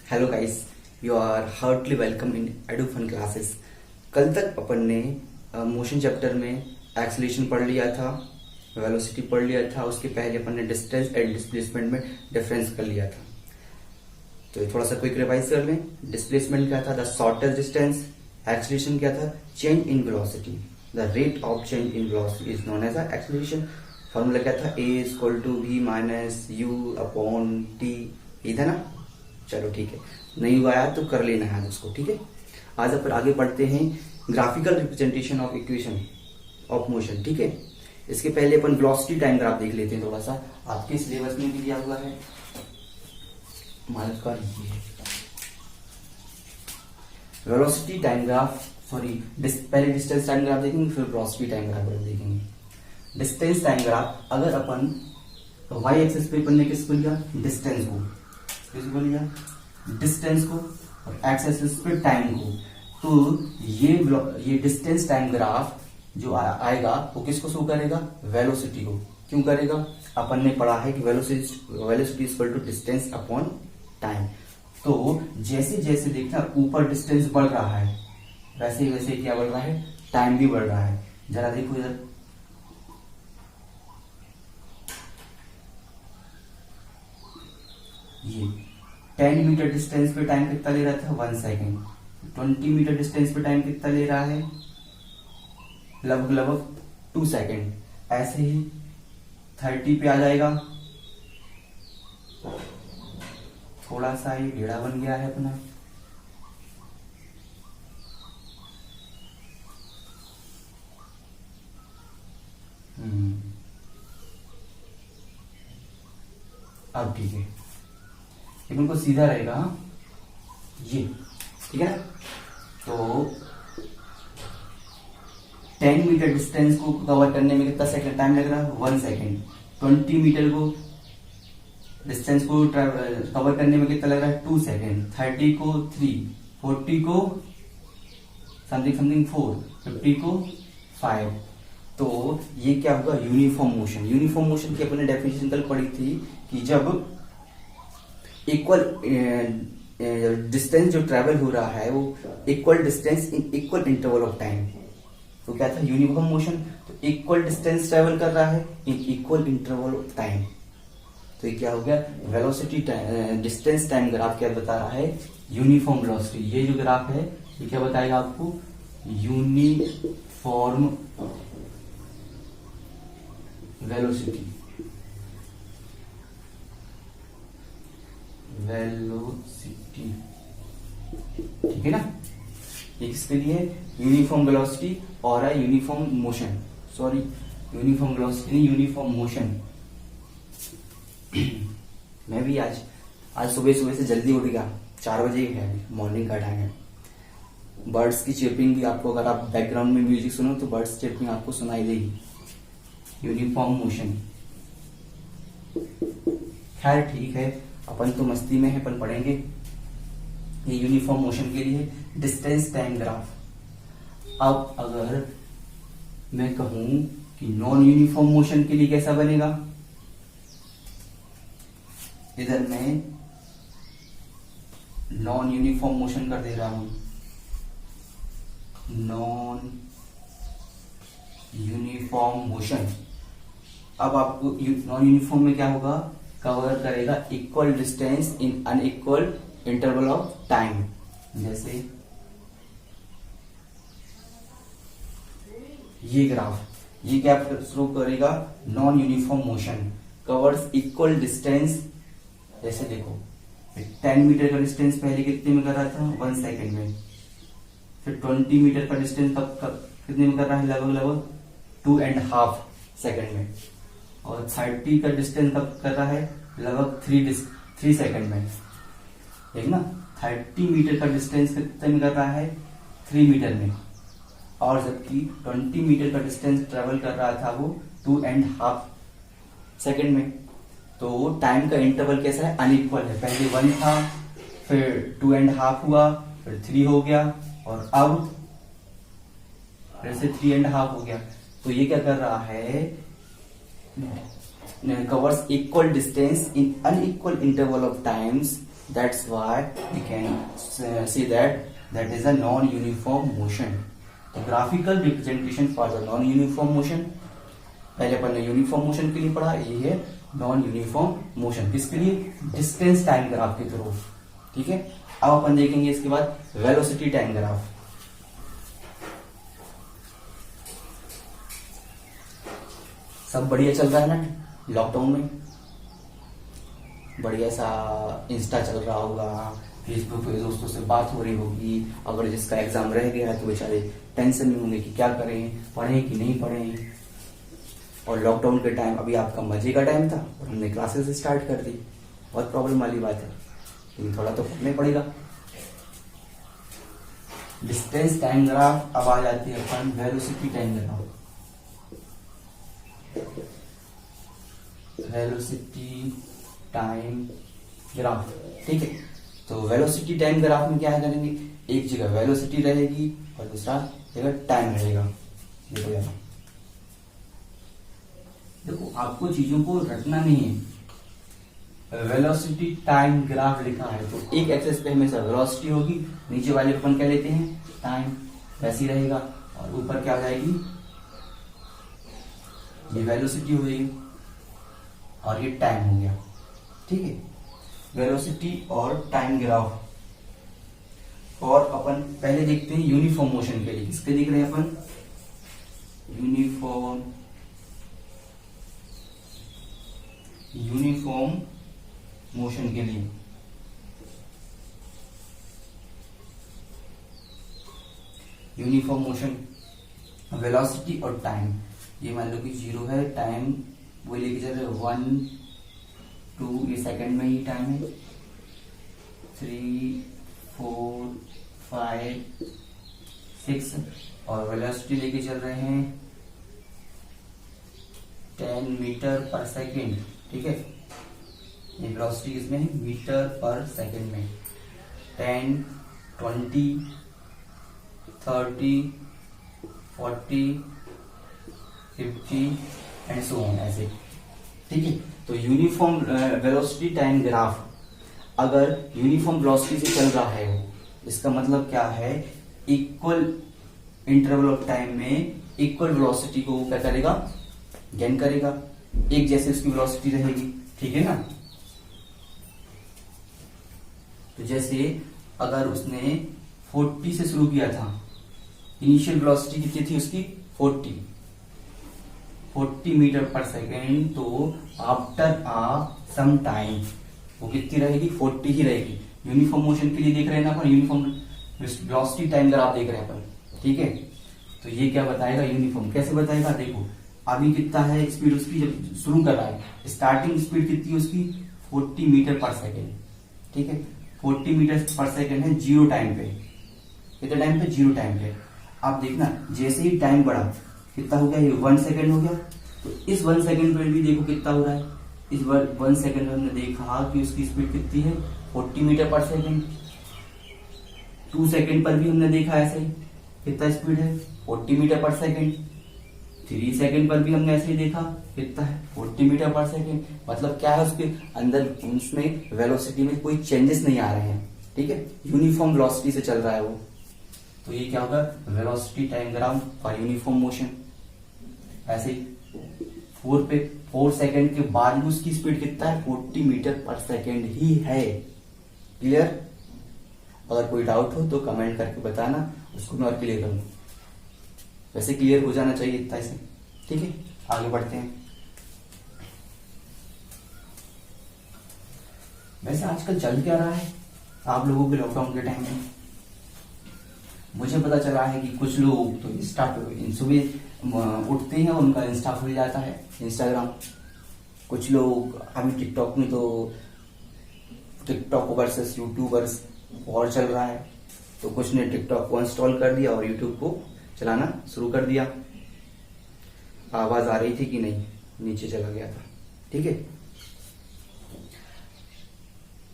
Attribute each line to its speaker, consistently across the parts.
Speaker 1: Hello guys, you are heartily welcome in Edufun classes. कल तक अपन ने मोशन चैप्टर में एक्सेलरेशन पढ़ लिया था, वेलोसिटी पढ़ लिया था। उसके पहले अपन ने डिस्टेंस एंड डिस्प्लेसमेंट में डिफरेंस कर लिया था। तो ये थोड़ा सा क्विक रिवाइज कर लें। डिस्प्लेसमेंट क्या था? The shortest distance. एक्सेलरेशन क्या था? Change in velocity. The rate of change in velocity is known as acceleration. Formula क्या था? a equal to v minus you upon T. ये था ना? चलो ठीक है, नहीं हुआ यार तो कर लेना है उसको। ठीक है, आज अपन आगे बढ़ते हैं graphical representation of equation of motion. ठीक है, इसके पहले अपन वेलोसिटी टाइम ग्राफ देख लेते हैं। थोड़ा सा आपके सिलेबस में भी दिया हुआ है मालूम ये वेलोसिटी टाइम ग्राफ, सॉरी पहले डिस्टेंस टाइम ग्राफ देखेंगे फिर वेलोसिटी टाइम ग्राफ देखेंगे। डिस्टेंस टाइम ग्राफ अगर अपन वाई एक्सिस पे अपन ने किसको लिया? डिस्टेंस को। किसको लिया? डिस्टेंस को। और एक्स एक्सिस पे टाइम को। तो ये डिस्टेंस टाइम ग्राफ जो आएगा वो किसको शो करेगा? वेलोसिटी को। क्यों करेगा? अपन ने पढ़ा है कि velocity equal to distance upon time. तो जैसे जैसे देखना ऊपर डिस्टेंस बढ़ रहा है वैसे वैसे क्या बढ़ रहा है? टाइम भी बढ़ रहा है। जरा देखो इधर, ये 10 मीटर डिस्टेंस पे टाइम कितना ले रहा था? 1 सेकेंड। 20 मीटर डिस्टेंस पे टाइम कितना ले रहा है? लगभग 2 सेकेंड। ऐसे ही 30 पे आ जाएगा, थोड़ा सा ये टेढ़ा बन गया है अपना। अब ठीक है, लेकिन को सीधा रहेगा ये। ठीक है ना? तो 10 मीटर डिस्टेंस को कवर करने में कितना सेकंड टाइम लग रहा है? 1 सेकेंड। 20 मीटर को डिस्टेंस को कवर करने में कितना लग रहा है? 2 सेकेंड। 30 को 3, 40 को समथिंग 4, 50 को 5। तो ये क्या होगा? Uniform motion. यूनिफॉर्म मोशन की अपने डेफिनेशन कल पढ़ी थी कि जब इक्वल डिस्टेंस जो ट्रेवल हो रहा है वो equal distance in equal interval of time, तो क्या था? Uniform motion. तो इक्वल डिस्टेंस ट्रेवल कर रहा है in equal interval of time. तो ये क्या हो गया? वेलोसिटी डिस्टेंस टाइम ग्राफ क्या बता रहा है? Uniform velocity. ये जो ग्राफ है ये क्या बताएगा आपको? Uniform velocity. ठीक है ना? ये किसके लिए? यूनिफॉर्म वेलोसिटी और uniform motion. Sorry, uniform velocity नहीं, यूनिफॉर्म मोशन। मैं भी आज सुबह सुबह से जल्दी उठ गया, 4 बजे है, मॉर्निंग का टाइम है। बर्ड्स की चिर्पिंग भी आपको, अगर आप बैकग्राउंड में म्यूजिक सुनो तो बर्ड्स चिर्पिंग आपको सुनाई देगी। Uniform motion. खैर ठीक है, अपन तो मस्ती में है, अपन पढ़ेंगे। ये यूनिफॉर्म मोशन के लिए डिस्टेंस टाइम ग्राफ। अब अगर मैं कहूं कि नॉन यूनिफॉर्म मोशन के लिए कैसा बनेगा? इधर मैं नॉन यूनिफॉर्म मोशन कर दे रहा हूं। Non uniform motion. अब आपको नॉन यूनिफॉर्म में क्या होगा? कवर करेगा equal distance in unequal interval of time. जैसे ये ग्राफ, ये क्या शो करेगा? Non uniform motion covers equal distance. जैसे देखो 10 मीटर का डिस्टेंस पहले कितने में कर रहा था? 1 सेकेंड में। फिर 20 मीटर का डिस्टेंस कितने में कर रहा है? लगभग 2.5 सेकेंड में। और 30 का डिस्टेंस कब कर रहा है? लगभग 3 सेकेंड में। देख ना, 30 मीटर का डिस्टेंस कितने में कर रहा है? 3 मीटर में। और जबकि 20 मीटर का डिस्टेंस ट्रेवल कर रहा था वो 2.5 सेकेंड में। तो टाइम का इंटरवल कैसा है? अनइक्वल है। पहले 1 था, फिर 2.5 हुआ, फिर 3 हो गया, और अब फिर से 3.5 हो गया। तो ये क्या कर रहा है? covers equal distance in unequal interval of times that's why we can say that is a non uniform motion. तो graphical representation for the non uniform motion, पहले अपन ने यूनिफॉर्म मोशन के लिए पढ़ा, ये है नॉन यूनिफॉर्म मोशन, किसके लिए, डिस्टेंस टाइम ग्राफ के थ्रू। ठीक है, अब अपन देखेंगे इसके बाद वेलोसिटी टाइम ग्राफ। सब बढ़िया चल रहा है ना लॉकडाउन में, बढ़िया सा इंस्टा चल रहा होगा, फेसबुक पे दोस्तों से बात हो रही होगी, अगर जिसका एग्जाम रह गया है तो बेचारे टेंशन में होंगे कि क्या करें, पढ़ें कि नहीं पढ़ें। और लॉकडाउन के टाइम अभी आपका मजे का टाइम था और हमने क्लासेस स्टार्ट कर दी, बहुत प्रॉब्लम वाली बात है, लेकिन थोड़ा तो पढ़ना पड़ेगा। डिस्टेंस टाइम ग्राफ, अब आ जाती है अपन velocity time graph. Velocity time graph, ठीक है। तो वेलोसिटी टाइम ग्राफ में क्या करेंगे, एक जगह वेलोसिटी रहेगी और दूसरा जगह टाइम रहेगा। देखो यार, देखो आपको चीजों को रटना नहीं है। वेलोसिटी टाइम ग्राफ लिखा है तो एक एक्सेस पे हमेशा वेलोसिटी होगी, नीचे वाले अपन क्या लेते हैं, टाइम, वैसी रहेगा, और ऊपर क्या हो जाएगी, ये वेलोसिटी हो गई और ये टाइम हो गया। ठीक है, वेलोसिटी और टाइम ग्राफ। और अपन पहले देखते हैं यूनिफॉर्म मोशन के लिए, किसके देख रहे हैं अपन, यूनिफॉर्म मोशन के लिए। यूनिफॉर्म मोशन, वेलोसिटी और टाइम, ये मान लो कि 0 है, टाइम वो लेके चल रहे 1 2, ये सेकंड में ही टाइम है, 3 4 5 6, और वेलोसिटी लेके चल रहे हैं 10 मीटर पर सेकेंड। ठीक है, ये वेलोसिटी किसमें है, मीटर पर सेकेंड में, 10 20 30 40 50 एंड सो ऑन, ऐसे। ठीक है, तो यूनिफॉर्म वेलोसिटी टाइम ग्राफ अगर यूनिफॉर्म वेलोसिटी से चल रहा है वो, इसका मतलब क्या है, इक्वल इंटरवल ऑफ टाइम में इक्वल वेलोसिटी को क्या करेगा, गेन करेगा, एक जैसे उसकी वेलोसिटी रहेगी। ठीक है ना, तो जैसे अगर उसने 40 से शुरू किया था, इनिशियल वेलोसिटी कितनी थी उसकी, 40 मीटर पर सेकेंड, तो आफ्टर सम टाइम वो कितनी रहेगी, 40 ही रहेगी। यूनिफॉर्म मोशन के लिए देख रहे हैं ना अपन, यूनिफॉर्म वेलोसिटी टाइम ग्राफ देख रहे हैं अपन। ठीक है, तो ये क्या बताएगा, यूनिफॉर्म कैसे बताएगा, देखो अभी कितना है स्पीड उसकी, जब शुरू कर रहा है स्टार्टिंग स्पीड कितनी है उसकी, 40 मीटर पर सेकेंड। ठीक है, 40 मीटर पर सेकेंड है जीरो टाइम पे, कितने टाइम पे, जीरो टाइम पे। आप देखना जैसे ही टाइम बढ़ा कितना हो गया, ये 1 सेकेंड हो गया, तो इस 1 सेकेंड पर भी देखो कितना हो रहा है, इस 1 सेकेंड में हमने देखा कि उसकी स्पीड कितनी है, 40 मीटर पर सेकेंड। 2 सेकेंड पर भी हमने देखा ऐसे ही, कितना स्पीड है, 40 मीटर पर सेकेंड। 3 सेकेंड पर भी हमने ऐसे ही देखा, कितना है, 40 मीटर पर सेकेंड। मतलब क्या है, उसके अंदर उसमें वेलोसिटी में कोई चेंजेस नहीं आ रहे हैं। ठीक है, यूनिफॉर्म वेलोसिटी से चल रहा है वो, तो ये क्या होगा, velocity time graph for uniform motion. ऐसे 4 सेकेंड के बाद भी उसकी स्पीड कितना है, 40 मीटर पर सेकेंड ही है। क्लियर, अगर कोई डाउट हो तो कमेंट करके बताना, उसको मैं और क्लियर करूंगा। वैसे क्लियर हो जाना चाहिए इतना इसे। ठीक है, आगे बढ़ते हैं। वैसे आजकल चल क्या रहा है आप लोगों के लॉकडाउन के टाइम में, मुझे पता चला है कि कुछ लोग तो इंस्टा पे सुबह उठते हैं, उनका इंस्टा खुल जाता है, इंस्टाग्राम। कुछ लोग अभी टिकटॉक में, तो टिकटॉक वर्सेस यूट्यूबर्स और चल रहा है, तो कुछ ने टिकटॉक को इंस्टॉल कर दिया और यूट्यूब को चलाना शुरू कर दिया। आवाज आ रही थी कि नहीं, नीचे चला गया था। ठीक है,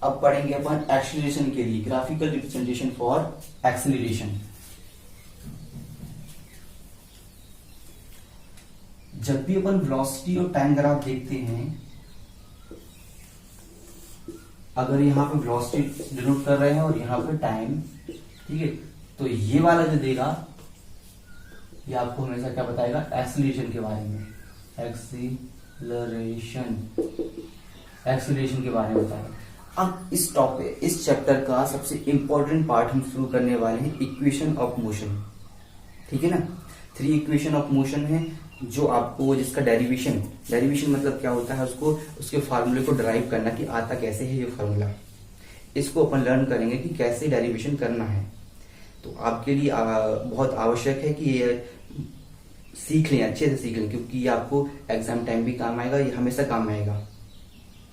Speaker 1: अब पढ़ेंगे अपन एक्सीलरेशन के लिए, ग्राफिकल रिप्रेजेंटेशन फॉर एक्सीलरेशन। जब भी अपन वेलोसिटी और टाइम ग्राफ देखते हैं अगर यहाँ पे वेलोसिटी डिनोट कर रहे हैं और यहाँ पे टाइम, ठीक है, तो ये वाला जो देगा ये आपको हमेशा क्या बताएगा, एक्सीलरेशन के बारे में, एक्सीलरेशन के बारे में बताएगा। अब इस चैप्टर का सबसे इंपॉर्टेंट पार्ट हम शुरू करने वाले हैं, इक्वेशन ऑफ मोशन, ठीक है ना। 3 इक्वेशन ऑफ मोशन है जो आपको, जिसका डेरिवेशन मतलब क्या होता है, उसको उसके फार्मूले को ड्राइव करना कि आता कैसे है ये फार्मूला, इसको अपन लर्न करेंगे कि कैसे डेरिवेशन करना है। तो आपके लिए बहुत आवश्यक है कि ये सीख लें, अच्छे से सीख लें, क्योंकि ये आपको एग्जाम टाइम भी काम आएगा, ये हमेशा काम आएगा,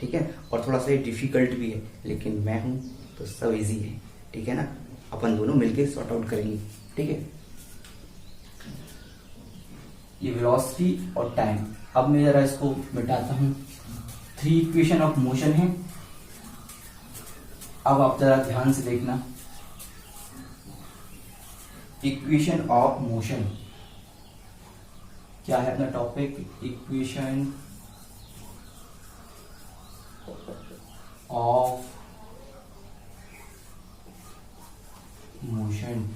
Speaker 1: ठीक है। और थोड़ा सा ये डिफिकल्ट भी है, लेकिन मैं हूं तो सब इजी है, ठीक है ना। अपन दोनों मिलकर सॉर्ट आउट करेंगे, ठीक है। ये वेलोसिटी और टाइम, अब मैं जरा इसको मिटाता हूं। 3 इक्वेशन ऑफ मोशन है। अब आप जरा ध्यान से देखना, इक्वेशन ऑफ मोशन क्या है अपना topic, equation of motion.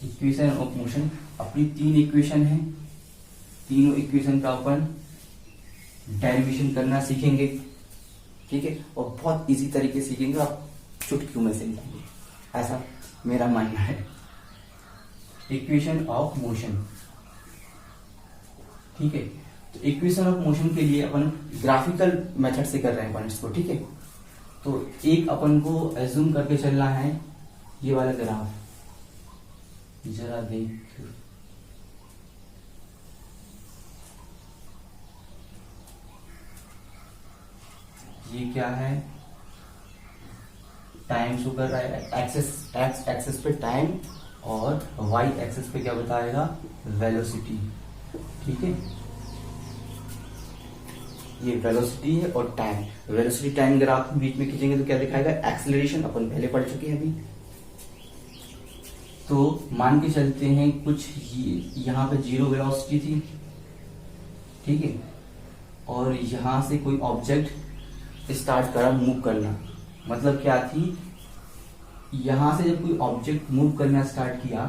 Speaker 1: Equation of motion अपनी 3 इक्वेशन है, तीनों इक्वेशन का अपन डेरिवेशन करना सीखेंगे, ठीक है। और बहुत इजी तरीके से सीखेंगे, आप चुटकियों में सीख लेंगे, ऐसा मेरा मानना है। इक्वेशन ऑफ मोशन, ठीक है। तो इक्वेशन ऑफ मोशन के लिए अपन ग्राफिकल मेथड से कर रहे हैं पॉइंट्स को, ठीक है। तो एक अपन को एज्यूम करके चलना है, ये वाला ग्राफ जरा देख, ये क्या है, टाइम शो कर रहा है, एक्स एक्सेस पे टाइम और वाई एक्सेस पे क्या बताएगा, वेलोसिटी, ठीक है। ये वेलोसिटी है और टाइम, वेलोसिटी टाइम ग्राफ बीच में खींचेंगे तो क्या दिखाएगा, एक्सेलरेशन, अपन पहले पढ़ चुके हैं अभी। तो मान के चलते हैं कुछ यहां पे 0 वेलोसिटी थी, ठीक है, और यहां से कोई ऑब्जेक्ट स्टार्ट करा मूव करना, मतलब क्या थी, यहां से जब कोई ऑब्जेक्ट मूव करना स्टार्ट किया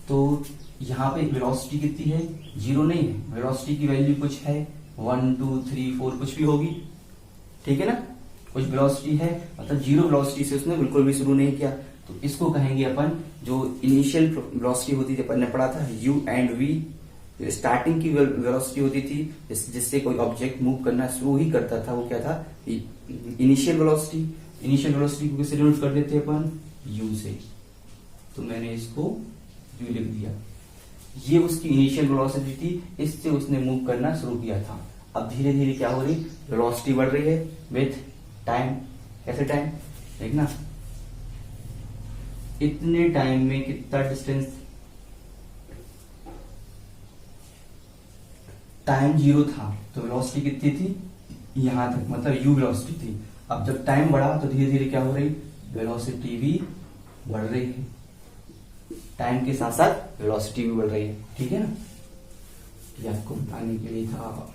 Speaker 1: तो यहां पे वेलोसिटी कितनी है, 0 नहीं है, वेलोसिटी की वैल्यू कुछ है, 1 2 3 4 कुछ भी होगी, ठीक है ना, कुछ वेलोसिटी है, मतलब 0 वेलोसिटी से उसने बिल्कुल भी शुरू नहीं किया। तो इसको कहेंगे अपन, जो इनिशियल वेलोसिटी होती थी, अपन ने पढ़ा था u एंड v, स्टार्टिंग की वेलोसिटी होती थी जिससे कोई ऑब्जेक्ट मूव करना शुरू ही करता था, वो क्या था, इनिशियल वेलोसिटी। इनिशियल वेलोसिटी को किससे डिनोट कर देते अपन, u से, तो मैंने इसको u लिख दिया, ये उसकी इनिशियल वेलोसिटी थी, इससे उसने मूव करना शुरू किया था। अब धीरे धीरे क्या हो रही, वेलोसिटी बढ़ रही है विथ टाइम। कैसे टाइम, देखना इतने टाइम में कितना डिस्टेंस, टाइम 0 था तो वेलोसिटी कितनी थी, यहां तक, मतलब u वेलोसिटी थी। अब जब टाइम बढ़ा तो धीरे धीरे क्या हो रही, वेलोसिटी भी बढ़ रही है, टाइम के साथ साथ वेलोसिटी भी बढ़ रही है, ठीक है ना। ये आपको बताने के लिए था।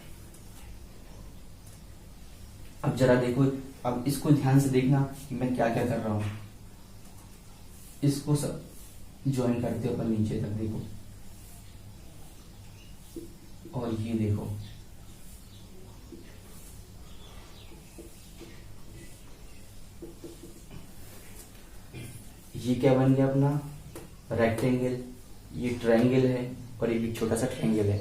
Speaker 1: अब जरा देखो, अब इसको ध्यान से देखना कि मैं क्या क्या कर रहा हूं, इसको सब ज्वाइन करते अपन नीचे तक, देखो, और ये देखो, ये क्या बन गया अपना रेक्टेंगल, ये ट्रायंगल है और ये भी छोटा सा ट्रायंगल है।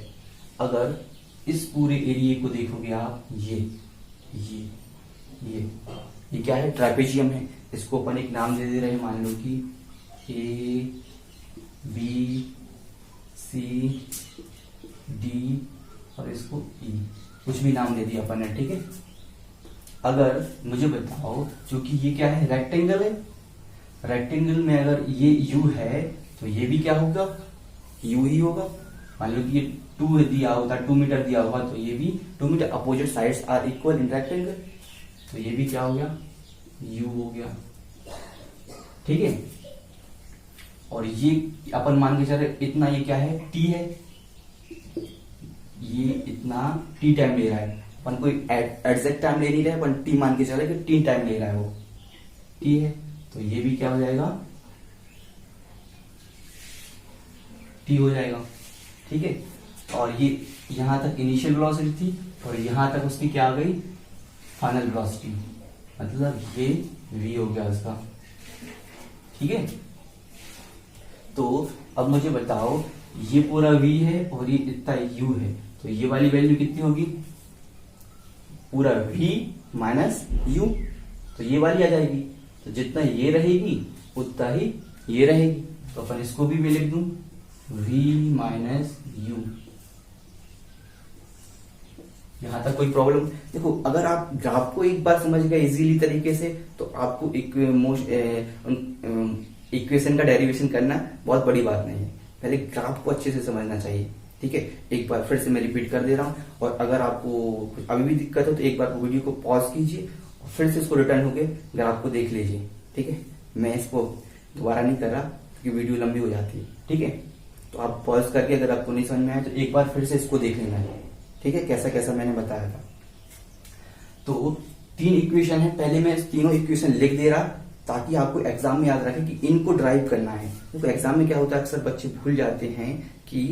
Speaker 1: अगर इस पूरे एरिया को देखोगे आप, ये क्या है, ट्रापेजियम है। इसको अपन एक नाम दे रहे हैं, मान लो कि A B C D और इसको E, कुछ भी नाम दे दिया अपन ने, ठीक है। अगर मुझे बताओ, क्योंकि ये क्या है, रेक्टेंगल है, रेक्टेंगल में अगर ये U है तो ये भी क्या होगा, U ही होगा। मान लो कि ये 2 दिया होता, 2 मीटर दिया होगा तो ये भी 2 मीटर, opposite sides are equal in rectangle, तो ये भी क्या हो गया, U हो गया, ठीक है। और ये अपन मान के चल रहे इतना, ये क्या है, T है, ये इतना टी टाइम ले रहा है, अपन कोई एग्जैक्ट टाइम ले नहीं रहा है, अपन टी मान के चले कि टी टाइम ले रहा है वो, टी है, तो ये भी क्या हो जाएगा, टी हो जाएगा, ठीक है। और ये यहां तक इनिशियल वेलोसिटी थी और यहां तक उसकी क्या आ गई, फाइनल वेलोसिटी, मतलब ये v हो गया उसका, ठीक है। तो अब मुझे बताओ, ये पूरा v है और ये इतना u है, तो ये वाली वैल्यू कितनी होगी, पूरा v माइनस u, तो ये वाली आ जाएगी, तो जितना ये रहेगी उतना ही ये रहेगी, तो अपन इसको भी मैं लिख दूं v माइनस u। यहां तक कोई प्रॉब्लम? देखो, अगर आप ग्राफ को एक बार समझ गए इजीली तरीके से, तो आपको इक्वेशन का डेरिवेशन करना बहुत बड़ी बात नहीं है, पहले ग्राफ को अच्छे से समझना चाहिए, ठीक है। एक बार फिर से मैं रिपीट कर दे रहा हूं, और अगर आपको कुछ अभी भी दिक्कत हो तो एक बार वीडियो को पॉज कीजिए और फिर से इसको रिटर्न होके ग्राफ को देख लीजिए, ठीक है। मैं इसको दोबारा नहीं कर रहा क्योंकि वीडियो लंबी हो जाती है, ठीक है। तो आप पॉज करके अगर आपको नहीं समझ में आया तो एक बार फिर से इसको देख लेना है, ठीक है, कैसा कैसा मैंने बताया था। तो 3 इक्वेशन है, पहले मैं तीनों इक्वेशन लिख दे रहा ताकि आपको एग्जाम में याद रखे कि इनको ड्राइव करना है। तो एग्जाम में क्या होता है, अक्सर बच्चे भूल जाते हैं कि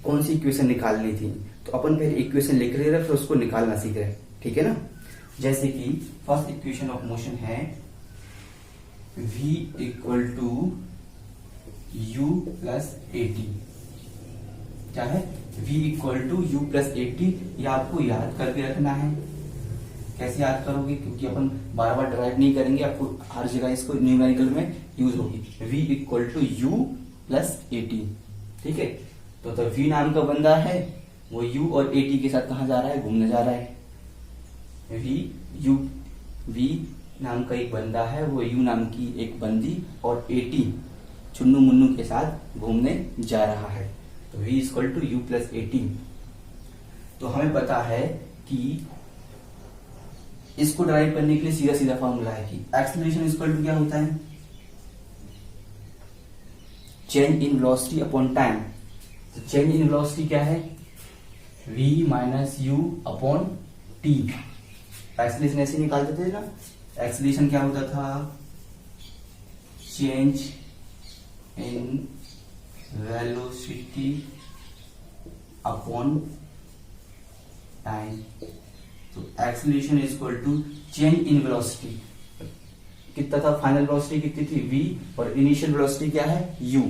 Speaker 1: कौन सी इक्वेशन निकालनी थी, तो अपन पहले इक्वेशन लिख रहे फिर उसको निकालना सीख रहे, ठीक है ना। जैसे कि फर्स्ट इक्वेशन ऑफ मोशन है v equal to u plus A T, क्या है, v equal to you plus A T, ये आपको याद करके रखना है। कैसे याद करोगे, क्योंकि अपन बार बार ड्राइव नहीं करेंगे, आपको हर जगह इसको न्यूमेरिकल में यूज होगी। v equal to you plus A T, ठीक है। तो v नाम का बंदा है, वो u और ए टी के साथ कहा जा रहा है, घूमने जा रहा है। v नाम का एक बंदा है, वो u नाम की एक बंदी और ए टी चुन्नू मुन्नू के साथ घूमने जा रहा है। तो v equal to you plus A T. तो हमें पता है कि इसको ड्राइव करने के लिए सीधा सीधा फॉर्मूला है कि एक्सेलरेशन इक्वल टू क्या होता है, change in velocity upon time. तो चेंज इन वेलोसिटी क्या है, v minus you upon t. Acceleration ऐसे निकालते थे ना, एक्सेलरेशन क्या होता था, change in velocity upon time. तो acceleration is equal to change in velocity, कितना था, फाइनल वेलोसिटी कितनी थी v, और इनिशियल वेलोसिटी क्या है u,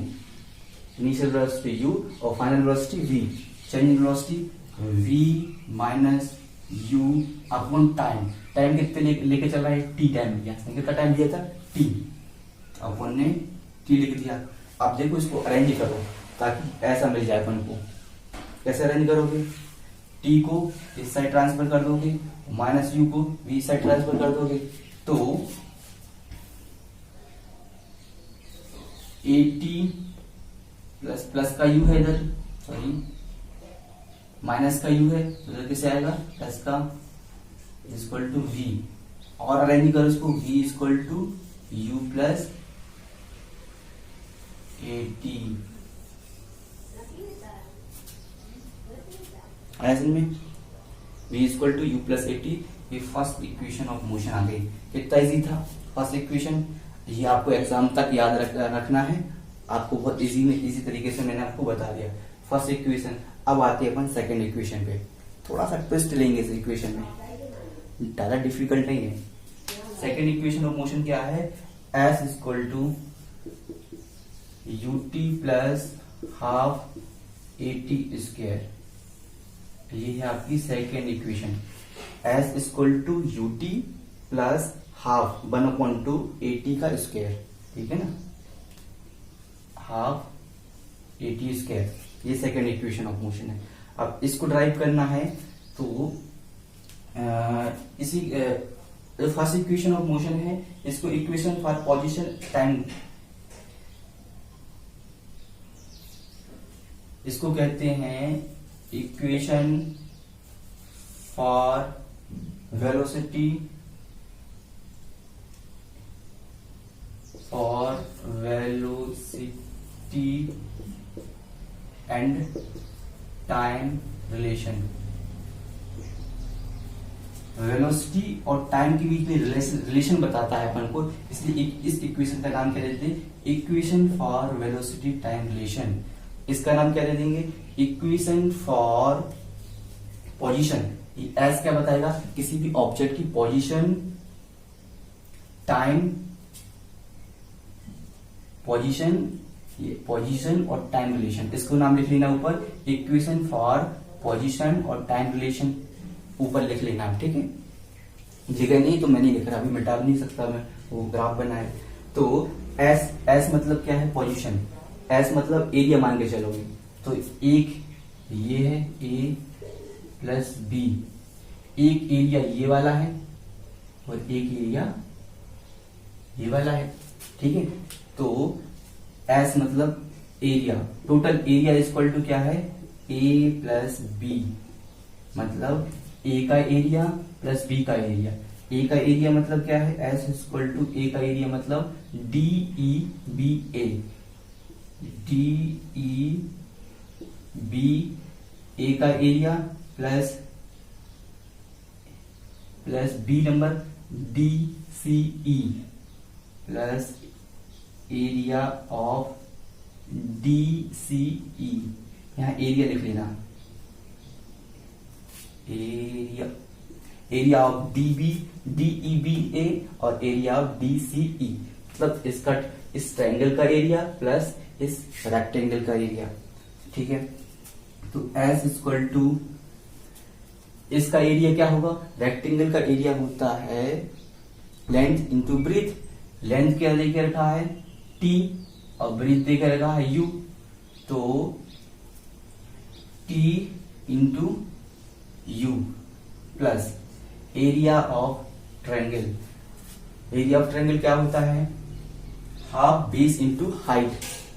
Speaker 1: इनिशियल वेलोसिटी u और final velocity v। Change in velocity v minus u upon time, time कितने लेके चल रहा है, t टाइम लिया, कितना टाइम दिया था t, अपन ने t लिख दिया। अब देखो इसको अरेंज करो ताकि ऐसा मिल जाए अपन को। कैसे अरेंज करोगे, t को इस साइड ट्रांसफर कर दोगे, माइनस u को v साइड ट्रांसफर कर दोगे, तो ए टी प्लस प्लस का u है इधर, सॉरी माइनस का u है, तो इधर कैसे आएगा, प्लस का इक्वल टू v, और अरेंज करो इसको, v equal to you plus A T. आया में v equal to you plus A T, ये फर्स्ट इक्वेशन ऑफ मोशन आ गई। कितना इजी था फर्स्ट इक्वेशन, ये आपको एग्जाम तक याद रखना है, आपको बहुत इजी तरीके से मैंने आपको बता दिया फर्स्ट इक्वेशन। अब आते हैं अपन सेकंड इक्वेशन पे, थोड़ा सा ट्विस्ट लेंगे इस इक्वेशन में, ज्यादा डिफिकल्ट नहीं है। सेकंड इक्वेशन ऑफ मोशन क्या है, s equal to U T plus half A T square, ये है आपकी second equation. s equal to U T plus half 1/2 A T का स्क्वायर, ठीक है ना, हाफ ए टी स्क्वायर, ये सेकेंड इक्वेशन ऑफ मोशन है। अब इसको ड्राइव करना है तो इसी फर्स्ट इक्वेशन ऑफ मोशन है, इसको इक्वेशन फॉर पोजीशन टाइम, इसको कहते हैं equation for velocity and time relation, velocity और टाइम के बीच में रिलेशन बताता है अपन को, इसलिए इस इक्वेशन का नाम क्या देते हैं, equation for velocity time relation. इसका नाम क्या दे देंगे, इक्वेशन फॉर पोजीशन। एस क्या बताएगा, किसी भी ऑब्जेक्ट की पोजीशन, टाइम, पोजीशन और टाइम रिलेशन, इसको नाम लिख लेना ऊपर, इक्वेशन फॉर पोजीशन और टाइम रिलेशन ऊपर लिख लेना, ठीक है। जगह नहीं तो मैं नहीं लिख रहा, अभी मिटा भी नहीं सकता मैं, वो ग्राफ बनाए। तो एस मतलब क्या है, पोजीशन। एस मतलब एरिया मान के चलोगे, तो एक ये है ए प्लस बी, एक एरिया ये वाला है और एक एरिया ये वाला है, ठीक है। तो एस मतलब area, total area equal to क्या है, ए प्लस बी, मतलब ए का एरिया प्लस बी का एरिया। ए का एरिया मतलब क्या है, एस इक्वल टू ए का एरिया मतलब D E B A, D E B A का area plus B number D C E plus area of D C E, यहां area लिख लेना, area of D E B A और area of D C E, मतलब इसका इस triangle का area plus इस रेक्टेंगल का एरिया, ठीक है। तो एस इक्वल टू इसका एरिया क्या होगा, रेक्टेंगल का एरिया होता है लेंथ इंटू ब्रीथ। लेंथ क्या लेके रखा है, टी, और ब्रीथ देके रखा है यू, तो t into u plus area of triangle. Area of triangle क्या होता है, half base into height.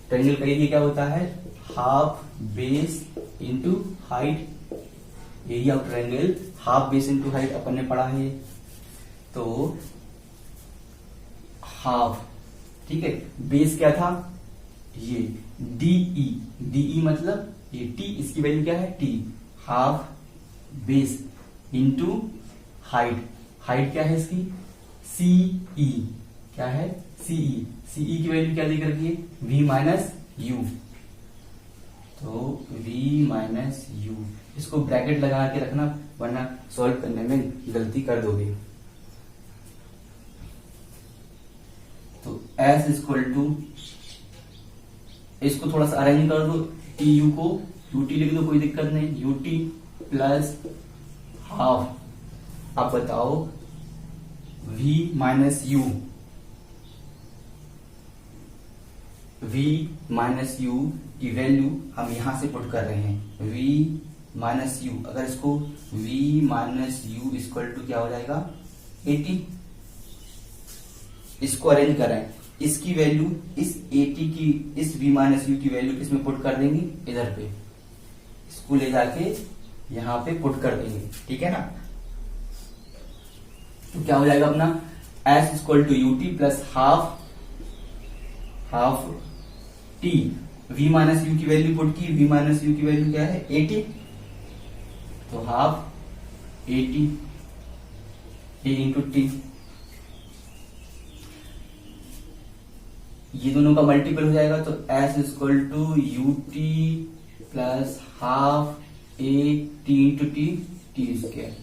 Speaker 1: Triangle का एरिया क्या होता है, half base into height. Area of triangle half base into height अपन ने पढ़ा है, तो हाफ, ठीक है। बेस क्या था, ये डीई, डीई मतलब ये टी, इसकी वैल्यू क्या है T, half base into height. Height क्या है इसकी, सीई, क्या है सीई, सीई की वैल्यू क्या देकर रखी है, वी माइनस यू, तो v माइनस यू, इसको ब्रैकेट लगा के रखना वरना सॉल्व करने में गलती कर दोगे। तो s इक्वल टू, इसको थोड़ा सा अरेंज कर दो, टी यू को यूटी लिख दो, कोई दिक्कत नहीं, यूटी प्लस हाफ। अब बताओ v minus you, v minus U की वैल्यू हम यहां से पुट कर रहे हैं, v माइनस यू, अगर इसको v minus U equal to क्या हो जाएगा 80, इसको अरेंज करें, इसकी वैल्यू इस 80 की, इस v माइनस यू की वैल्यू किसमें पुट कर देंगे, इधर पे, इसको ले जाके यहां पे पुट कर देंगे, ठीक है ना। तो क्या हो जाएगा अपना s equal to U T plus half T, v minus U की वैल्यू पुट की, v माइनस यू की वैल्यू क्या है 80, तो हाफ 80 a इंटू टी, ये दोनों का मल्टीपल हो जाएगा, तो s equal to U T plus half a T into T, T square.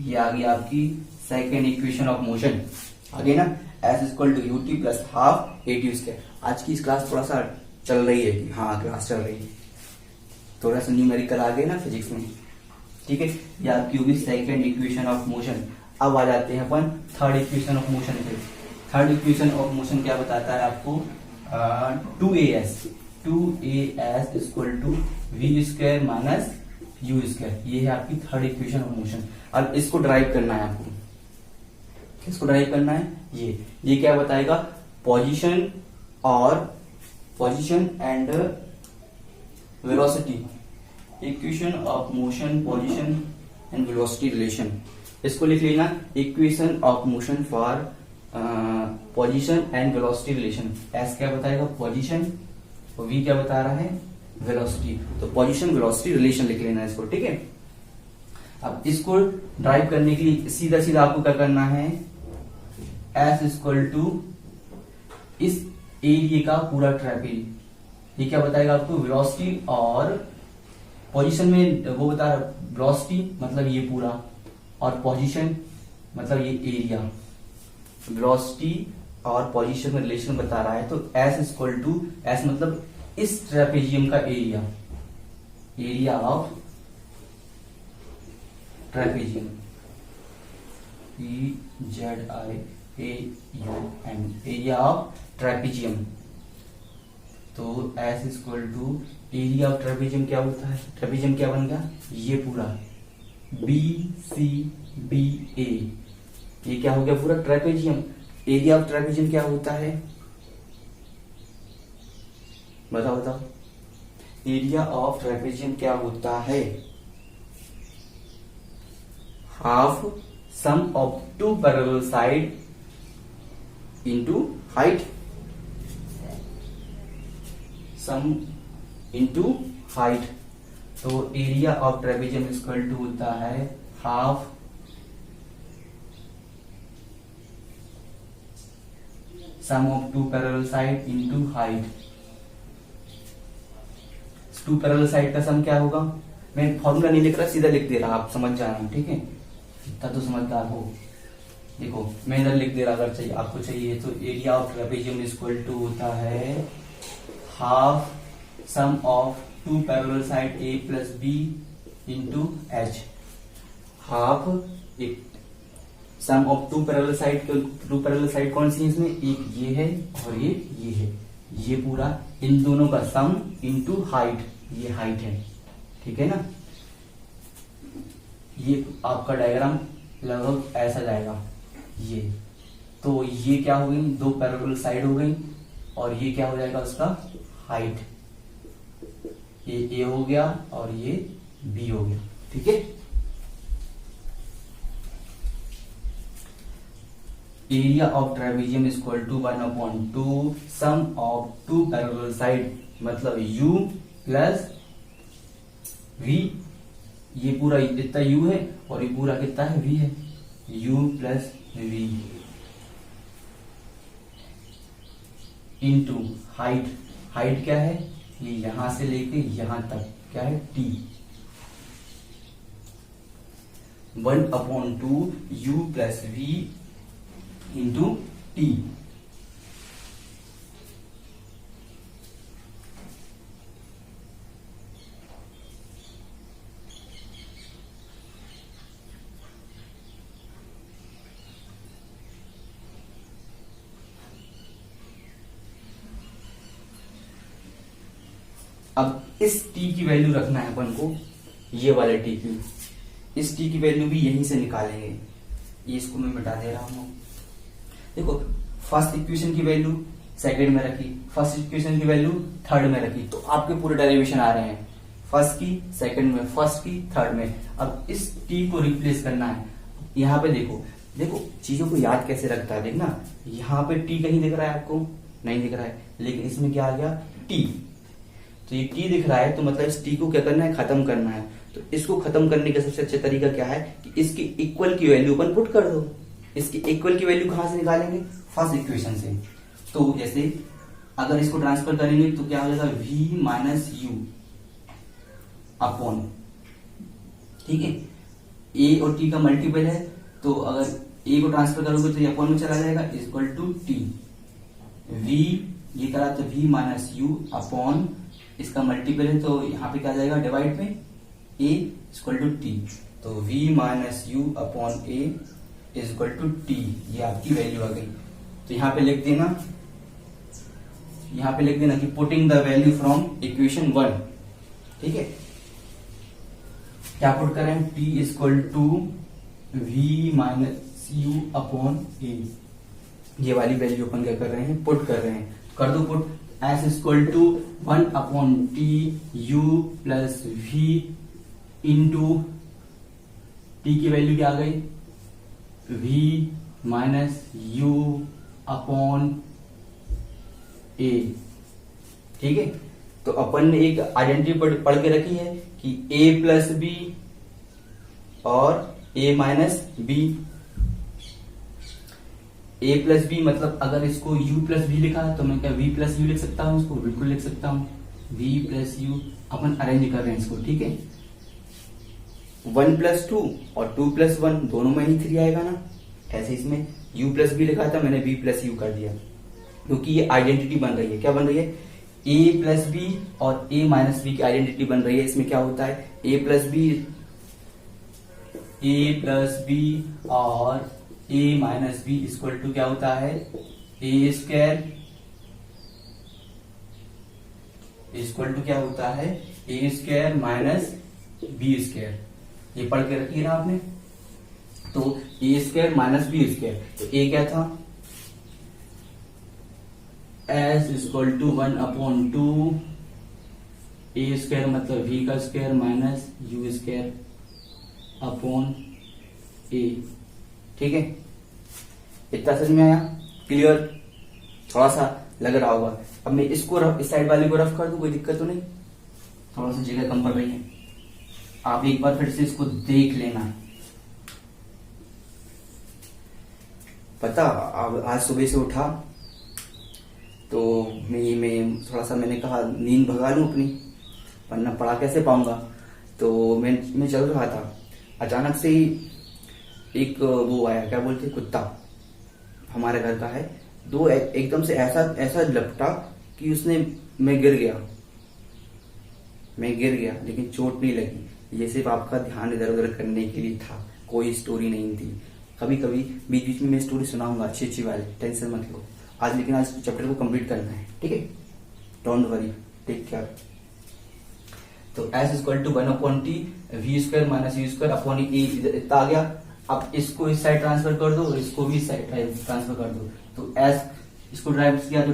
Speaker 1: ये आ गई आपकी सेकेंड इक्वेशन ऑफ मोशन, आ गई ना, s equal to U T plus half A T square. आज की इस क्लास थोड़ा सा चल रही है कि हाँ क्लास चल रही है, थोड़ा सा न्यूमेरिकल आ गए ना फिजिक्स में, ठीक है। ये आपकी होगी सेकेंड इक्वेशन ऑफ मोशन। अब आ जाते हैं अपन थर्ड इक्वेशन ऑफ मोशन पे। थर्ड इक्वेशन ऑफ मोशन क्या बताता है आपको, 2as equal to we square minus you square, ये है आपकी थर्ड इक्वेशन ऑफ मोशन। अब इसको ड्राइव करना है आपको, किसको ड्राइव करना है, ये क्या बताएगा, position and velocity, equation of motion, position and velocity relation. इसको लिख लेना, equation of motion for position and velocity relation. S क्या बताएगा पोजीशन, और वी क्या बता रहा है वेलोसिटी। तो पोजीशन वेलोसिटी रिलेशन लिख लेना इसको, ठीक है। अब इसको ड्राइव करने के लिए सीधा सीधा आपको क्या करना है, S इक्वल टू इस एरिया का पूरा ट्रेपेज, ये क्या बताएगा आपको, वेलोसिटी, और पोजीशन में वो बता रहा वेलोसिटी मतलब ये पूरा, और पोजीशन मतलब ये एरिया। वेलोसिटी और पोजीशन में रिलेशन बता रहा है, तो S इक्वल टू, S मतलब इस ट्रेपेजियम का area, area of trapezium, EZIAUM, area of trapezium. तो S equal to area of trapezium क्या होता है, ट्रेपेजियम क्या बन गया, ये पूरा BCBA, ये क्या हो गया पूरा ट्रेपेजियम। एरिया ऑफ ट्रेपेजियम क्या होता है, बताओ बताओ, एरिया ऑफ ट्रेपेजियम क्या होता है, half sum of two parallel side into height, sum into height. तो area of trapezium equal to होता है half sum of two parallel side into height. Two parallel side का सम क्या होगा, मैं फॉर्मूला नहीं लिख रहा, सीधा लिख दे रहा, आप समझ जाना, ठीक है, इतना तो समझदार हो। देखो मैं इधर लिख दे रहा, अगर चाहिए आपको चाहिए तो area of trapezium equal to होता है half sum of two parallel side A plus B into H। Half sum of two parallel side, two parallel side कौन सी है इसमें, एक ये है और ये है, ये पूरा इन दोनों का सम इंटू हाइट, ये हाइट है, ठीक है ना। ये आपका डायग्राम लगभग ऐसा जाएगा, ये तो ये क्या हो गई, दो पैरेलल साइड हो गई, और ये क्या हो जाएगा उसका हाइट, ये A हो गया और ये B हो गया, ठीक है। Area of trapezium equal to 1/2 sum of two parallel side, मतलब U प्लस V, ये पूरा इतना U है और ये पूरा कितना है V है, U plus V into height, height क्या है, ये यहां से लेके यहां तक क्या है T, 1/2 U plus V into T। अब इस T की वैल्यू रखना है अपन को, ये वाले T की, इस T की वैल्यू भी यहीं से निकालेंगे, ये इसको मैं मिटा दे रहा हूं। देखो फर्स्ट इक्वेशन की वैल्यू सेकंड में रखी, फर्स्ट इक्वेशन की वैल्यू थर्ड में रखी, तो आपके पूरे डेरिवेशन आ रहे हैं फर्स्ट की सेकंड में, फर्स्ट की थर्ड में। अब इस T को रिप्लेस करना है, यहाँ पे देखो, देखो चीजों को याद कैसे रखता है, देखना यहाँ पे T कहीं दिख रहा है आपको, नहीं दिख रहा है, लेकिन इसमें क्या आ गया T, तो ये T दिख रहा है, तो मतलब इस T को क्या करना है, खत्म करना है। तो इसको खत्म करने का सबसे अच्छा तरीका क्या है कि इसकी इक्वल की वैल्यू अपन पुट कर दो। इसकी इक्वल की वैल्यू कहां से निकालेंगे, फर्स्ट इक्वेशन से। तो जैसे अगर इसको ट्रांसफर करेंगे तो क्या हो जाएगा V माइनस U अपॉन, ठीक है, A और T का मल्टीपल है, तो अगर A को ट्रांसफर करोगे तो ये अपॉन में चला जाएगा, इक्वल टू T, V ये करा तो V माइनस U अपॉन, इसका मल्टीपल है तो यहाँ पे क्या जाएगा डिवाइड में, A इक्वल टू T, तो V minus U upon A is equal to T, ये आपकी वैल्यू आ गई। तो यहाँ पे लिख देना, यहाँ पे लिख देना कि putting the value from equation 1, ठीक है, क्या पुट करें, T equal to V minus U upon A, ये वाली वैल्यू अपन क्या कर रहे हैं, पुट कर रहे हैं, कर दो put. S equal to 1/T U plus V into T की वैल्यू क्या आ गई, V minus U upon A, ठीक है। तो अपन ने एक आइडेंटिटी पढ़ के रखी है कि a प्लस बी और a minus B. a plus B मतलब अगर इसको u प्लस बी लिखा है तो मैं क्या v प्लस यू लिख सकता हूं, इसको बिल्कुल लिख सकता हूं, v plus you. Upon arrange कर रहे हैं इसको, ठीक है। 1 प्लस 2 और 2 प्लस 1 दोनों में ही 3 आएगा ना। ऐसे इसमें u प्लस बी लिखा था, मैंने v प्लस यू कर दिया, क्योंकि ये आइडेंटिटी बन रही है। क्या बन रही है? a प्लस बी और a माइनस बी की आइडेंटिटी बन रही है। इसमें क्या होता है? a प्लस बी और a minus B equal to क्या होता है? a स्क्वायर इक्वल टू क्या होता है? a square minus b square. ये पढ़ के रखिए ना आपने। तो a square minus b square, तो a क्या था? s equal to 1/2 a square मतलब v का square minus u square upon a। ठीक है, इतना समझ में आया? क्लियर? थोड़ा सा लग रहा होगा। अब मैं इसको इस साइड वाले को रफ कर दूं, कोई दिक्कत तो नहीं? थोड़ा सा जगह कम पड़ रही है, आप एक बार फिर से इसको देख लेना। पता अब आज सुबह से उठा तो मैं थोड़ा सा मैंने कहा नींद भगा लूं अपनी, वरना पढ़ा कैसे पाऊंगा। तो मैं चल रहा था, अचानक से ही एक वो आया, क्या बोलते हैं, कुत्ता हमारे घर का है। दो एकदम से ऐसा लपटा कि मैं गिर गया, लेकिन चोट नहीं लगी। ये सिर्फ आपका ध्यान इधर उधर करने के लिए था, कोई स्टोरी नहीं थी। कभी कभी बीच बीच में मैं स्टोरी सुनाऊंगा अच्छी वाली, टेंशन मत लो आज। लेकिन आज चैप्टर को कंप्लीट करना है, ठीक है? Don't worry, take care. तो s equal to 1/t v square minus u square upon a, इतना आ गया। अब इसको इस साइड ट्रांसफर कर दो और इसको भी इस साइड ट्रांसफर कर दो। तो s इसको ड्राइव किया तो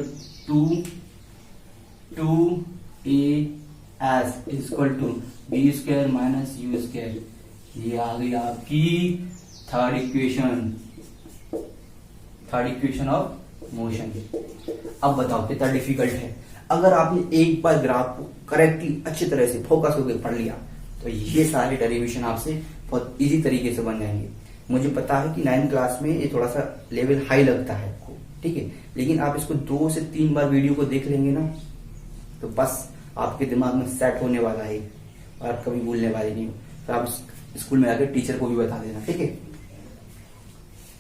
Speaker 1: 2as equal to b square minus you square. ये आ गई आपकी थर्ड इक्वेशन ऑफ मोशन। अब बताओ कितना डिफिकल्ट है? अगर आपने एक बार ग्राफ को करेक्टली अच्छी तरह से फोकस होकर पढ़ लिया तो ये सारे डेरिवेशन आपसे बहुत इजी तरीके से बन जाएंगे। मुझे पता है कि 9th क्लास में ये थोड़ा सा लेवल हाई लगता है आपको, ठीक है, लेकिन आप इसको 2 से 3 बार वीडियो को देख लेंगे ना तो बस आपके दिमाग में सेट होने वाला है और आप कभी भूलने वाले नहीं हो। तो आप स्कूल में आकर टीचर को भी बता देना, ठीक है?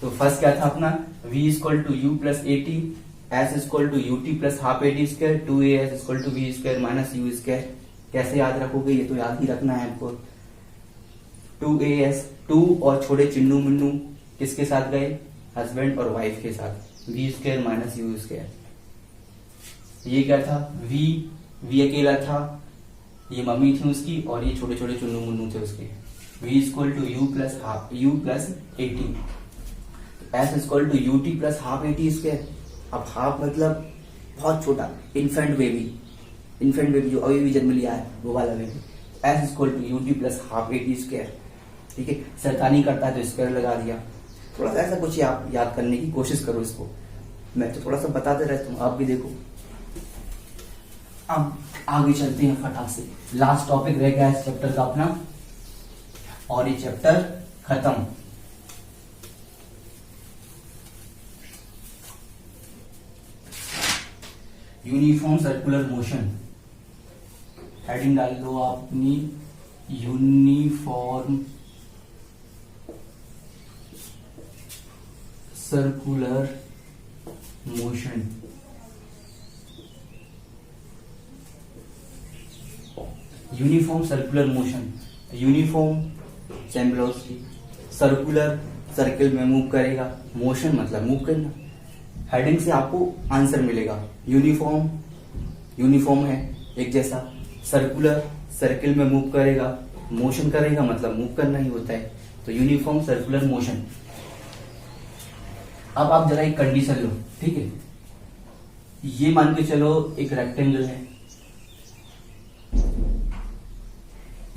Speaker 1: तो फर्स्ट क्या था अपना? v equal to you plus A t, s equal to U T plus half A T square, 2as equal to we square minus you square. कैसे याद रखोगे? ये तो याद ही रखना है आपको। 2as 2 और छोटे चिन्नू मुन्नू किसके साथ गए? हस्बैंड और वाइफ के साथ, v square minus you square. ये क्या था? v अकेला था, ये मम्मी थी उसकी और ये छोटे छोटे चुन्नू मुन्नू थे उसके। v equal to you plus half u plus A t, s equal to U T plus half A T square. अब हाफ मतलब बहुत छोटा, इन्फेंट बेबी जो अभी भी जन्म लिया है वो वाला baby. s equal to U T plus half A T square, ठीक है? शैतानी करता है तो स्क्वायर लगा दिया। थोड़ा सा ऐसा कुछ आप याद करने की कोशिश करो इसको, मैं तो थोड़ा सा बताते रहता हूँ, आप भी देखो। अब आगे चलते हैं फटाक से। लास्ट टॉपिक रह गया इस चैप्टर का अपना, और ये चैप्टर खत्म। यूनिफॉर्म सर्कुलर मोशन, हेडिंग डाल दो आप अपनी, uniform circular motion. Uniform circular motion, uniform same velocity, circular circle में मूव करेगा, मोशन मतलब मूव करना। हेडिंग से आपको आंसर मिलेगा। यूनिफॉर्म है एक जैसा, सर्कुलर सर्किल में मूव करेगा, मोशन करेगा मतलब मूव करना ही होता है। तो यूनिफॉर्म सर्कुलर मोशन। अब आप जरा एक कंडीशन लो, ठीक है? ये मान के चलो एक रेक्टेंगल है,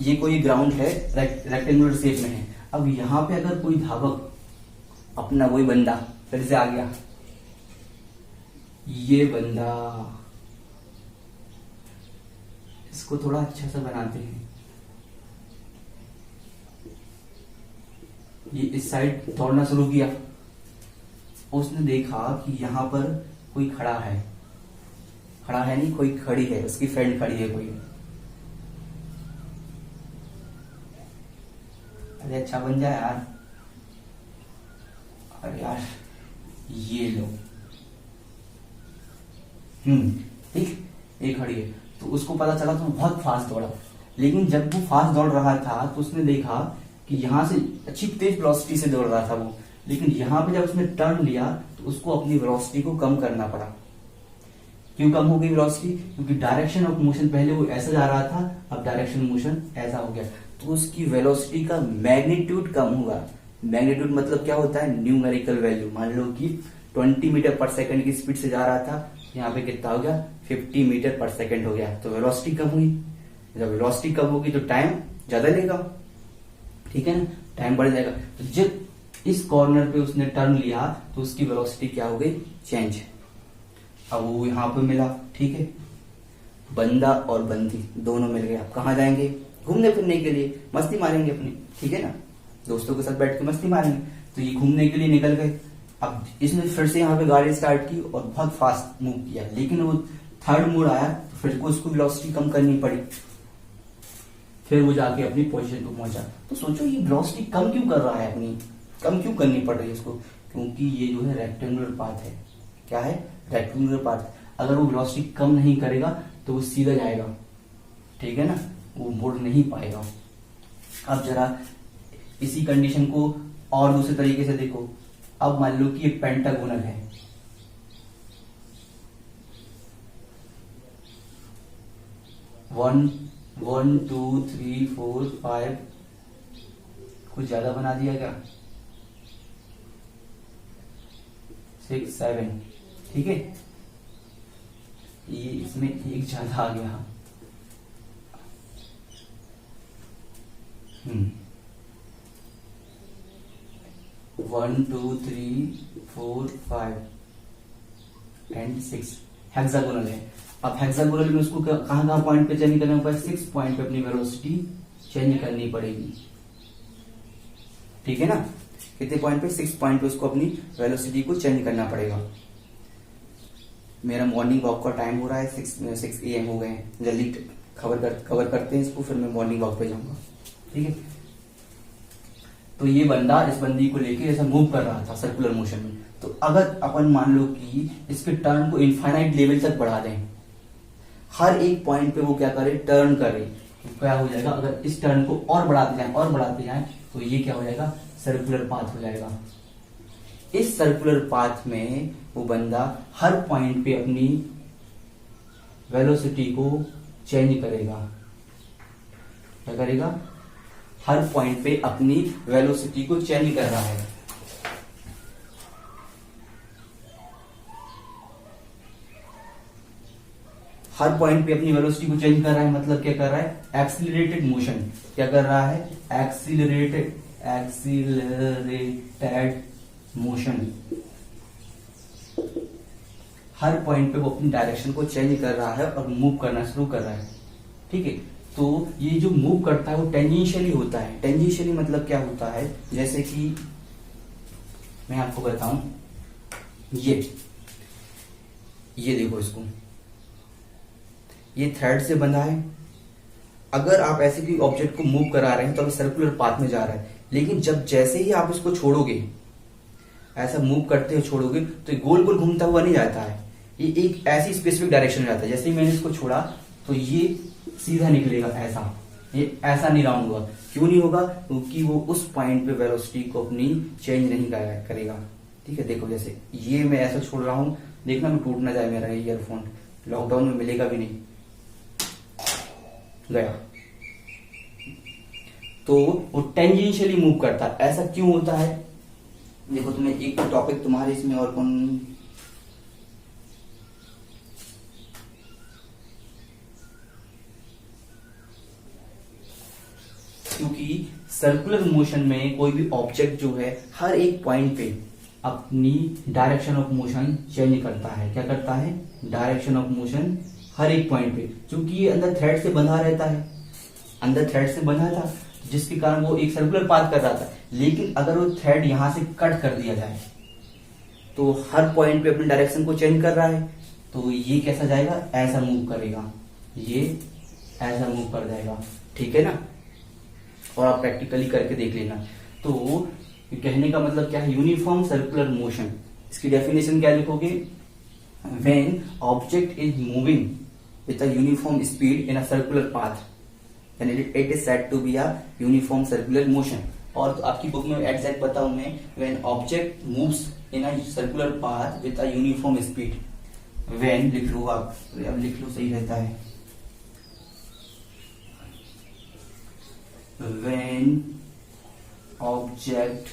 Speaker 1: ये कोई ग्राउंड है, रेक्टेंगुलर शेप में है। अब यहां पे अगर कोई धावक, अपना वही बंदा फिर से आ गया, ये बंदा इसको थोड़ा अच्छा सा बनाते हैं। ये इस साइड दौड़ना शुरू किया, उसने देखा कि यहाँ पर कोई खड़ा है, खड़ा है नहीं, कोई खड़ी है, उसकी फ्रेंड खड़ी है कोई। अरे अच्छा बन जाए यार, अरे यार ये लो, ठीक, ये खड़ी है। तो उसको पता चला तो बहुत फास्ट दौड़ा, लेकिन जब वो फास्ट दौड़ रहा था तो उसने देखा कि यहाँ से अच्छी तेज वेलोसिटी से दौड़ रहा था वो, लेकिन यहाँ पे जब उसने टर्न लिया तो उसको अपनी वेलोसिटी को कम करना पड़ा। क्यों कम हो गई वेलोसिटी? क्योंकि डायरेक्शन ऑफ मोशन पहले वो ऐसा जा रहा था, अब डायरेक्शन मोशन ऐसा हो गया, तो उसकी वेलोसिटी का मैग्नीट्यूड कम होगा। मैग्नीट्यूड मतलब क्या होता है? Numerical value. मान लो कि 20 मीटर पर सेकंड की स्पीड से जा रहा था, यहाँ पे कितना हो गया? 50 मीटर पर सेकंड हो गया, तो वेलोसिटी कम हुई। जब वेलोसिटी कम होगी तो टाइम ज्यादा लेगा, ठीक है ना, टाइम बढ़ जाएगा। तो जब इस कॉर्नर पे उसने टर्न लिया तो उसकी वेलोसिटी क्या हो गई? चेंज। अब वो यहाँ पे मिला, ठीक है, बंदा और बंदी दोनों मिल गए। अब कहाँ जाएंगे? घूमने फिरने के लिए, मस्ती मारेंगे अपनी, ठीक है ना, दोस्तों के साथ बैठ के मस्ती मारेंगे। तो ये घूमने के लिए निकल गए। अब इसने फिर से यहाँ पे गाड़ी स्टार्ट की और बहुत फास्ट मूव किया, लेकिन वो थर्ड मोड आया तो फिर को उसको वेलोसिटी कम करनी पड़ी, फिर वो जाके अपनी पोजीशन पे पहुंचा। तो सोचो ये वेलोसिटी कम क्यों कर रहा है, अपनी कम क्यों करनी पड़ रही है इसको? क्योंकि ये जो है रेक्टेंगुलर पाथ है। क्या है? Rectangular path. अगर वो वेलोसिटी कम नहीं करेगा तो वो सीधा जाएगा, ठीक है ना, वो मुड़ नहीं पाएगा। अब जरा इसी कंडीशन को और दूसरे तरीके से देखो। अब मान लो कि ये पेंटागोनल है, वन 1 2 3 4 5, कुछ ज्यादा बना दिया क्या? 6 7, ठीक है, ये इसमें एक ज्यादा आ गया। 1 2 3 4 5 एंड 6 हेक्सागोनल है। अब हेक्सागोनल में उसको कहां पॉइंट पे चेंज करना पड़ेगा? 6 पॉइंट पे अपनी वेलोसिटी चेंज करनी पड़ेगी, ठीक है ना। कितने पॉइंट पे? 6 पॉइंट पे उसको अपनी वेलोसिटी को चेंज करना पड़ेगा। मेरा मॉर्निंग वॉक का टाइम हो रहा है, 6 AM हो गए हैं, जल्दी कवर करते हैं इसको, फिर मैं मॉर्निंग वॉक पे जाऊंगा, ठीक है। तो ये बंदा इस बंदी को लेके ऐसा मूव कर रहा था सर्कुलर मोशन में। तो अगर अपन मान लो कि इसके टर्न को इनफाइनाइट लेवल तक बढ़ा दें, हर एक पॉइंट पे वो क्या करे? टर्न करे, तो क्या हो जाएगा? अगर इस टर्न को और बढ़ाते जाएं तो ये क्या हो जाएगा? सर्कुलर पाथ हो जाएगा। इस सर्कुलर पाथ में वो बंदा हर पॉइंट पे अपनी वेलोसिटी को चेंज करेगा। क्या करेगा? हर पॉइंट पे अपनी वेलोसिटी को चेंज कर रहा है। हर पॉइंट पे अपनी वेलोसिटी को चेंज कर रहा है, मतलब क्या कर रहा है? Accelerated motion. क्या कर रहा है? Accelerated motion. हर पॉइंट पे वो अपनी डायरेक्शन को चेंज कर रहा है और मूव करना शुरू कर रहा है, ठीक है। तो ये जो मूव करता है वो टेंजेंशियली होता है। टेंजेंशियली मतलब क्या होता है? जैसे कि मैं आपको बताऊं, ये देखो इसको, ये थ्रेड से बंधा है। अगर आप ऐसे कोई ऑब्जेक्ट को मूव करा रहे हैं तो सर्कुलर पाथ में जा रहा है, लेकिन जब जैसे ही आप इसको छोड़ोगे, ऐसा मूव करते हुए छोड़ोगे, तो गोल गोल घूमता हुआ नहीं जाता है, ये एक ऐसी स्पेसिफिक डायरेक्शन में जाता है। जैसे ही मैंने इसको छोड़ा तो ये सीधा निकलेगा, ऐसा, ये ऐसा नहीं राउंड होगा। क्यों नहीं होगा? क्योंकि वो उस पॉइंट पे वेलोसिटी को अपनी चेंज नहीं करेगा, ठीक है। देखो जैसे ये मैं ऐसा छोड़ रहा हूं, देखना मैं टूट ना जाए मेरा ईयरफोन, लॉकडाउन में मिलेगा भी नहीं, गया। तो वो टेंजेंशियली मूव करता है। ऐसा क्यों होता है? देखो तुम्हें एक टॉपिक तुम्हारे इसमें और कौन, क्योंकि सर्कुलर मोशन में कोई भी ऑब्जेक्ट जो है हर एक पॉइंट पे अपनी डायरेक्शन ऑफ मोशन चेंज करता है। क्या करता है? डायरेक्शन ऑफ मोशन हर एक पॉइंट पे, क्योंकि ये अंदर थ्रेड से बंधा रहता है, अंदर थ्रेड से बंधा था, जिसके कारण वो एक सर्कुलर पाथ कर रहा था। लेकिन अगर वो थ्रेड यहां से कट कर दिया जाए तो हर पॉइंट पे अपनी डायरेक्शन को चेंज कर रहा है, तो ये कैसा जाएगा, ऐसा मूव करेगा, ये ऐसा मूव कर जाएगा, ठीक है ना। और आप प्रैक्टिकली करके देख लेना। तो कहने का मतलब क्या है, यूनिफॉर्म सर्कुलर मोशन, इसकी डेफिनेशन क्या लिखोगे, when object is moving with a uniform speed in a circular path then it is said to be a uniform circular motion। और तो आपकी बुक में एग्जैक्ट बताऊं मैं, when object moves in a circular path with a uniform speed, when लिख लो आप, अब लिख लो सही रहता है, when object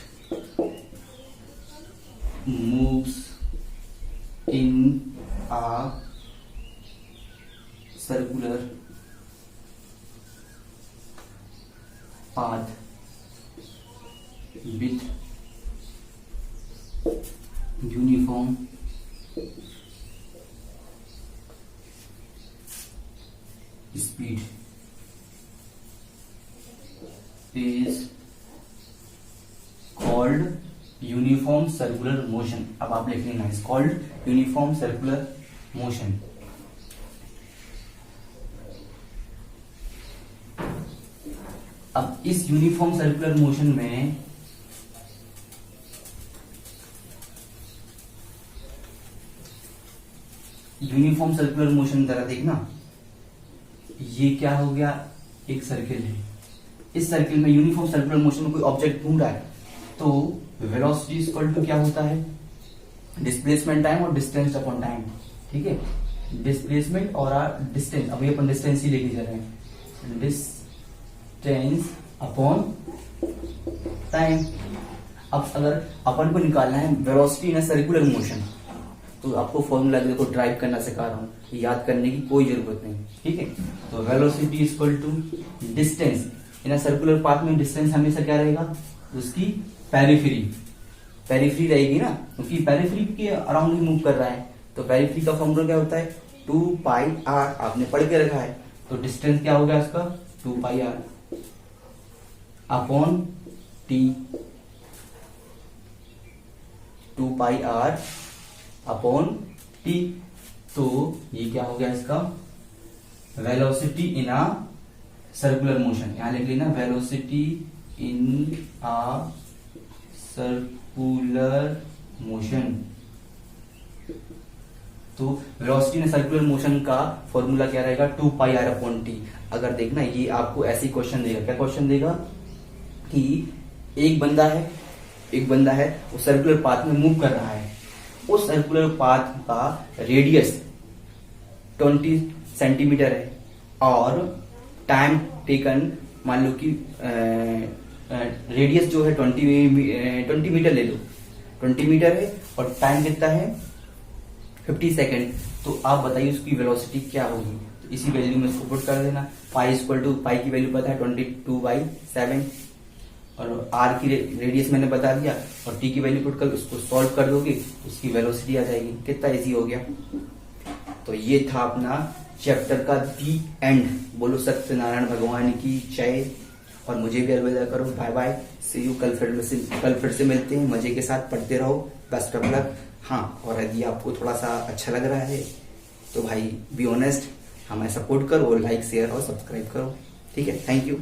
Speaker 1: moves in a circular path with uniform speed is called uniform circular motion। अब आप लिख लेना, is called uniform circular motion। अब इस यूनिफॉर्म सर्कुलर मोशन में यूनिफॉर्म सर्कुलर मोशन जरा देखना, ये क्या हो गया, एक सर्किल है, इस सर्किल में यूनिफॉर्म सर्कुलर मोशन में कोई ऑब्जेक्ट घूम रहा है, तो वेलोसिटी इक्वल टू क्या होता है, डिस्प्लेसमेंट टाइम और डिस्टेंस अपॉन टाइम, ठीक है, डिस्प्लेसमेंट और डिस्टेंस, अभी अपन डिस्टेंस ही लेके जा रहे हैं, डिस्टेंस अपॉन टाइम। अब अगर अपन को निकालना है वेलोसिटी इन सर्कुलर मोशन, तो आपको फॉर्मूला देखो ड्राइव करना सिखा रहा हूं, याद करने की कोई जरूरत नहीं, ठीक है। तो velocity equal to distance in circular path में, डिस्टेंस हमेशा क्या रहेगा, उसकी पेरिफेरी रहेगी ना, क्योंकि पेरिफेरी के अराउंड ही मूव कर रहा है, तो पेरिफेरी का फॉर्मूला क्या होता है, 2πr, आपने पढ़ के रखा है। तो डिस्टेंस क्या हो गया इसका, 2πr upon T, 2πr upon T. तो ये क्या हो गया इसका, velocity in a circular motion, यहां लिख लेना, velocity in a circular motion. तो वेलोसिटी इन सर्कुलर मोशन का फॉर्मूला क्या रहेगा, 2πr अपॉन टी। अगर देखना ये आपको ऐसी क्वेश्चन देगा, क्या क्वेश्चन देगा कि एक बंदा है वो सर्कुलर पाथ में मूव कर रहा है, उस सर्कुलर पाथ का रेडियस 20 सेंटीमीटर है और टाइम टेकन, मान लो कि रेडियस जो है 20 मीटर ले लो, 20 मीटर है और टाइम कितना है 50 सेकेंड। तो आप बताइए उसकी वेलोसिटी क्या होगी, तो इसी वैल्यू में इसको पुट कर देना। पाई की वैल्यू पता है 22/7 और आर की रेडियस मैंने बता दिया और टी की वैल्यू पुट कर उसको सॉल्व कर दोगे, उसकी वेलोसिटी आ जाएगी। कितना इजी हो गया। तो ये था अपना चैप्टर का दी एंड। बोलो सत्यनारायण भगवान की जय और मुझे भी अलविदा करो। Bye bye, see you. कल फिर से मिलते हैं। मजे के साथ पढ़ते रहो। Best of luck. हाँ, और यदि आपको थोड़ा सा अच्छा लग रहा है तो भाई बी ऑनेस्ट, हमें सपोर्ट करो, लाइक शेयर और सब्सक्राइब करो। ठीक है, थैंक यू।